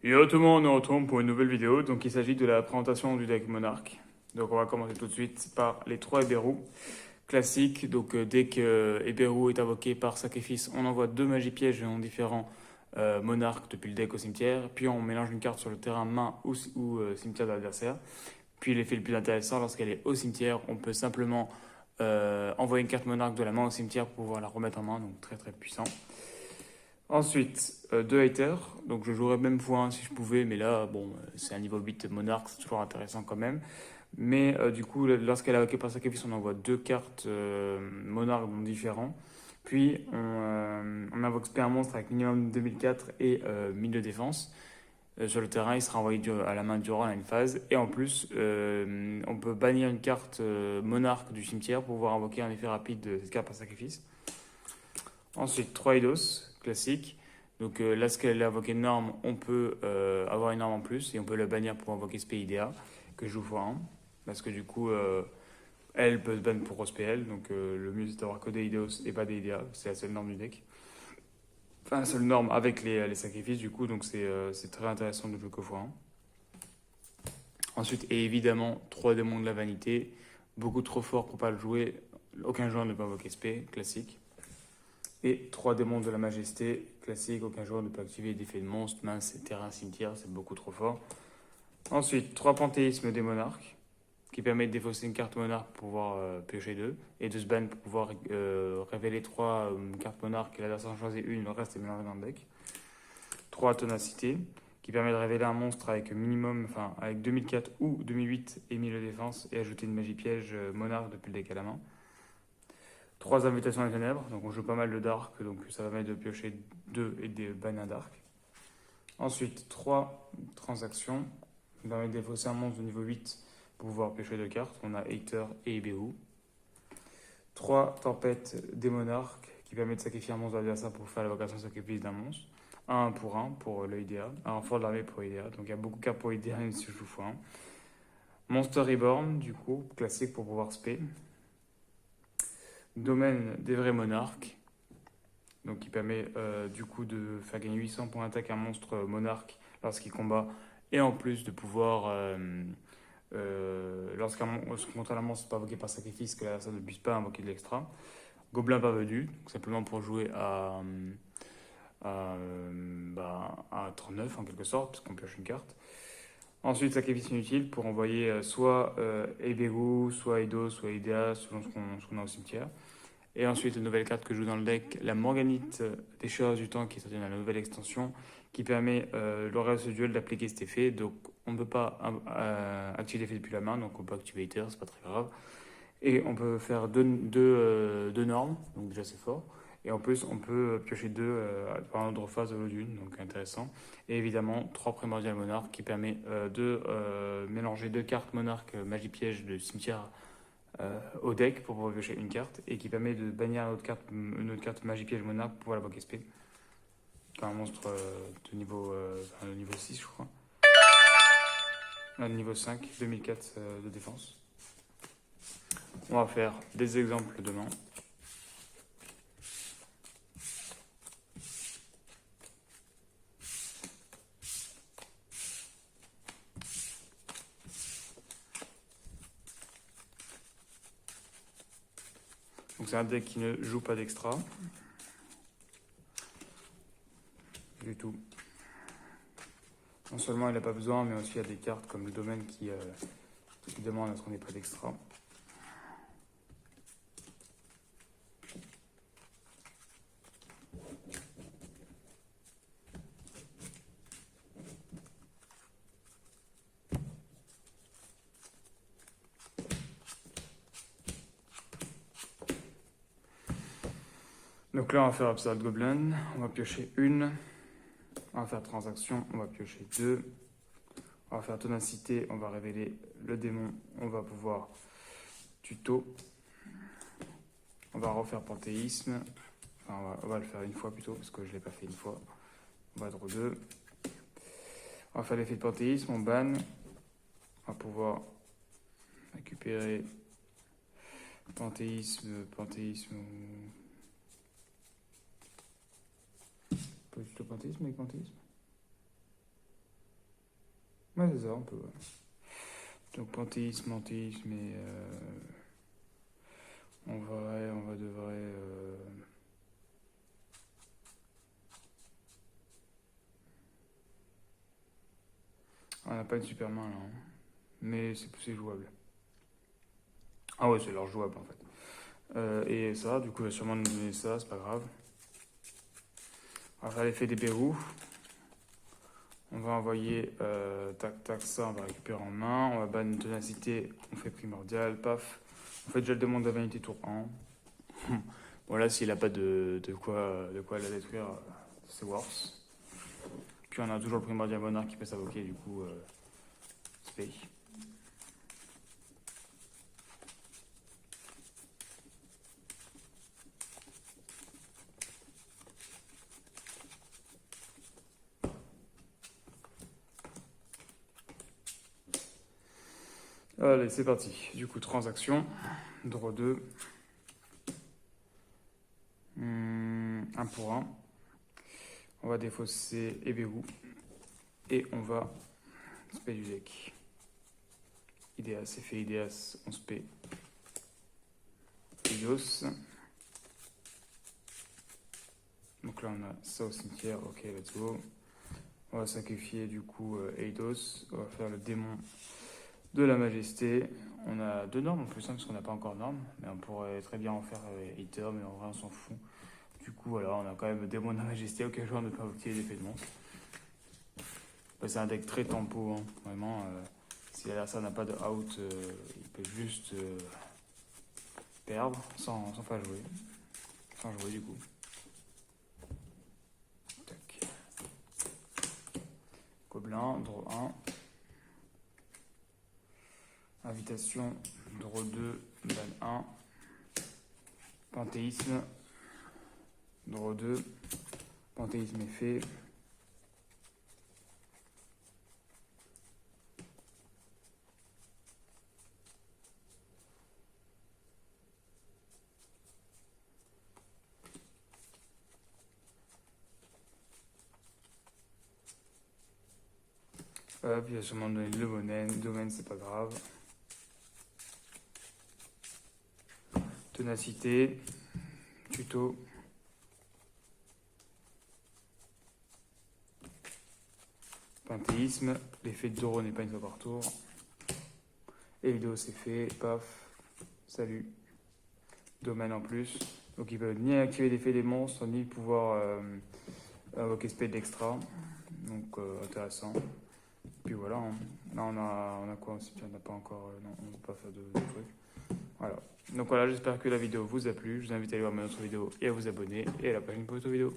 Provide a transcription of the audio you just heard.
Yo tout le monde, on se retrouve pour une nouvelle vidéo. Donc il s'agit de la présentation du deck Monarch. Donc on va commencer tout de suite par les 3 Eberus classiques. Donc dès que Eberus est invoqué par sacrifice, on envoie 2 magies pièges en différents monarques depuis le deck au cimetière. Puis on mélange une carte sur le terrain main ou cimetière de l'adversaire. Puis l'effet le plus intéressant, lorsqu'elle est au cimetière, on peut simplement envoyer une carte monarque de la main au cimetière pour pouvoir la remettre en main. Donc très très puissant. Ensuite, 2 haters. Donc je jouerais même x1 si je pouvais, mais là, bon, c'est un niveau 8 Monarch, c'est toujours intéressant quand même. Mais du coup, lorsqu'elle est invoquée par sacrifice, on envoie 2 cartes Monarch différents. Puis on invoque spé un monstre avec minimum 2004 et 1000 de défense. Sur le terrain, il sera envoyé à la main durant une phase. Et en plus, on peut bannir une carte Monarch du cimetière pour pouvoir invoquer un effet rapide de cette carte par sacrifice. Ensuite, 3 Eidos, classique. Donc là, ce qu'elle a invoqué de norme, on peut avoir une norme en plus et on peut la bannir pour invoquer SPIDA, que je joue x1. Parce que du coup, elle peut se ban pour SPL. Donc le mieux, c'est d'avoir que des Eidos et pas des IDA. C'est la seule norme du deck. Enfin, la seule norme avec les sacrifices, du coup. Donc c'est très intéressant de jouer que x1. Ensuite, et évidemment, 3 démons de la vanité. Beaucoup trop fort pour pas le jouer. Aucun joueur ne peut invoquer SP, classique. Et 3 démons de la majesté, classique, aucun joueur ne peut activer les effets de monstres, mince, terrain, cimetière, c'est beaucoup trop fort. Ensuite, 3 panthéismes des monarques, qui permettent de défausser une carte monarque pour pouvoir piocher 2, et de se ban pour pouvoir révéler 3 cartes monarques, et l'adversaire en choisit une, le reste est mélangé dans le deck. 3 ténacité, qui permet de révéler un monstre avec minimum, enfin avec 2004 ou 2008 et 1000 de défense, et ajouter une magie piège monarque depuis le deck à la main. 3 invitations des ténèbres, donc on joue pas mal de dark, donc ça va permettre de piocher 2 et des bannes dark. Ensuite, 3 transactions, qui permettent de défausser un monstre de niveau 8 pour pouvoir piocher 2 cartes. On a Hater et Iberu. 3 tempêtes des monarques, qui permettent de sacrifier un monstre de l'adversaire pour faire l'évocation de sacrifice d'un monstre. Un pour le IDA, un renfort de l'armée pour IDA, donc il y a beaucoup de cartes pour IDA même si je joue x1. Monster Reborn, du coup, classique pour pouvoir spé. Domaine des vrais monarques, donc qui permet du coup de faire gagner 800 points d'attaque à un monstre monarque lorsqu'il combat, et en plus de pouvoir, lorsqu'un contre un monstre pas invoqué par sacrifice, que l'adversaire ne puisse pas invoquer de l'extra. Gobelin parvenu, donc simplement pour jouer à 39 en quelque sorte, parce qu'on pioche une carte. Ensuite, sacrifice inutile pour envoyer soit Ebegu, soit Edo, soit Idea, selon ce qu'on a au cimetière. Et ensuite, une nouvelle carte que je joue dans le deck, la Morganite Déchireur du Temps, qui est sortie dans la nouvelle extension, qui permet lors de ce duel d'appliquer cet effet. Donc, on ne peut pas activer l'effet depuis la main, donc on peut activer Ether, c'est pas très grave. Et on peut faire deux normes, donc déjà c'est fort. Et en plus, on peut piocher 2 par ordre phase de l'eau d'une, donc intéressant. Et évidemment, 3 primordial monarques qui permet de mélanger 2 cartes monarques magie piège de cimetière au deck pour pouvoir piocher une carte et qui permet de bannir une autre carte magie piège monarque pour la invoquer SP. Un monstre de niveau 6, je crois. Niveau 5, 2004 de défense. On va faire des exemples demain. Donc c'est un deck qui ne joue pas d'extra. Du tout. Non seulement il n'a pas besoin, mais aussi il y a des cartes comme le domaine qui demandent à ce qu'on n'ait pas d'extra. Donc là on va faire Absurd Goblin, on va piocher une. On va faire transaction, on va piocher 2. On va faire ténacité, on va révéler le démon, on va pouvoir tuto. On va refaire panthéisme. Enfin, on va le faire une fois plutôt, parce que je ne l'ai pas fait une fois. On va draw 2. On va faire l'effet de panthéisme, on ban. On va pouvoir récupérer panthéisme. Pas du tout panthéisme avec panthéisme. Ouais, c'est ça, un peu. Ouais. Donc panthéisme, panthéisme et on va devrait. On n'a pas une super main là, hein. Mais c'est jouable. Ah ouais, c'est leur jouable en fait. Et ça, du coup, il va sûrement nous donner ça, c'est pas grave. On va faire l'effet des verrous. On va envoyer tac tac ça, on va récupérer en main. On va ban une ténacité, on fait primordial, paf. On fait déjà le demande de vanité tour 1. Voilà, s'il n'a pas de quoi la détruire, c'est worse. Puis on a toujours le primordial monarque qui peut s'invoquer, du coup, spay. Allez, c'est parti. Du coup, transaction. Draw 2. 1 pour 1. On va défausser Ebéru. Et on va spay du deck. Ideas, c'est fait Ideas, on spay. Eidos. Donc là, on a ça au cimetière. Ok, let's go. On va sacrifier du coup Eidos. On va faire le démon de la majesté. On a 2 normes en plus, hein, parce qu'on n'a pas encore norme. Mais on pourrait très bien en faire Eater, mais en vrai, on s'en fout. Du coup, voilà, on a quand même le démon de la majesté auquel je ne peut pas invoquer les effets de monstre. Bah, c'est un deck très tempo, hein, vraiment. Si ça n'a pas de out, il peut juste perdre sans faire jouer. Sans jouer du coup. Tac. Gobelin, draw 1. Invitation, draw 2, ban 1. Panthéisme, draw 2. Panthéisme est fait. Hop, il va sûrement donner le domaine. Domaine, c'est pas grave. Ténacité, tuto. Panthéisme, l'effet de Doro n'est pas une fois par tour. Eido c'est fait, paf, salut. Domaine en plus. Donc ils peuvent ni activer l'effet des monstres, ni pouvoir invoquer spell d'extra. Donc intéressant. Puis voilà, hein. Là on a quoi aussi? On n'a pas encore. Non, on ne peut pas faire de trucs. Voilà. Donc voilà, j'espère que la vidéo vous a plu. Je vous invite à aller voir mes autres vidéos et à vous abonner. Et à la prochaine pour une autre vidéo.